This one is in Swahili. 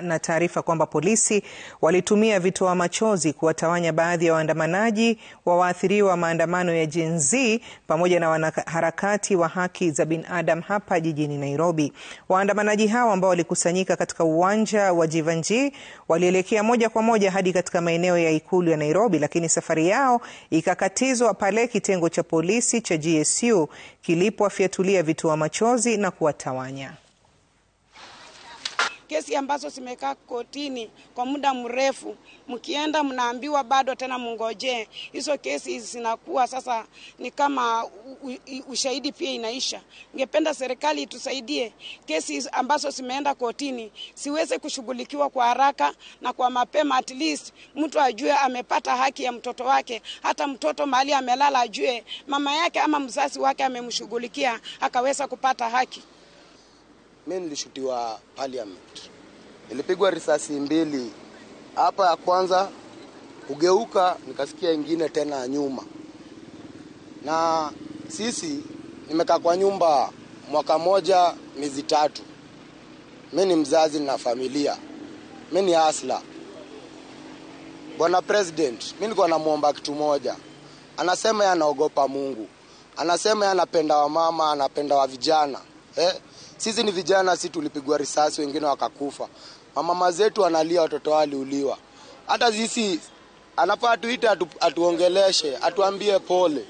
Na taarifa kwamba polisi walitumia vitoa machozi kuwatawanya baadhi ya waandamanaji wa waathiriwa maandamano ya Gen Z pamoja na wanaharakati wa haki za binadamu hapa jijini Nairobi. Waandamanaji hao ambao walikusanyika katika uwanja wa Jivanjee walielekea moja kwa moja hadi katika maeneo ya ikulu ya Nairobi, lakini safari yao ikakatizwa pale kitengo cha polisi cha GSU kilipowafyatulia vitoa machozi na kuwatawanya. Kesi ambazo zimekaa kotini kwa muda mrefu, mkienda mnaambiwa bado tena mungoje. Hizo kesi zinakuwa sasa ni kama ushahidi pia inaisha. Ningependa serikali itusaidie kesi ambazo zimeenda kotini siweze kushughulikiwa kwa haraka na kwa mapema, at least mtu ajue amepata haki ya mtoto wake. Hata mtoto mahali amelala ajue mama yake ama mzazi wake amemshughulikia akaweza kupata haki. Mimi nilishutiwa Parliament. Nilipigwa risasi mbili. Hapa ya kwanza kugeuka nikasikia ingine tena nyuma. Na sisi nimekaa kwa nyumba mwaka moja miezi 3. Mimi ni mzazi na familia. Mimi ni hustler. Bwana President, mimi nilikuwa namuomba kitu moja. Anasema yeye anaogopa Mungu. Anasema yeye anapenda wamama, anapenda wa vijana. Sisi ni vijana, sisi tulipigwa risasi, wengine wakakufa. Mama zetu analia, watoto waliuliwa. Hata sisi anafaa tuite atuongeleshe, atuambie pole.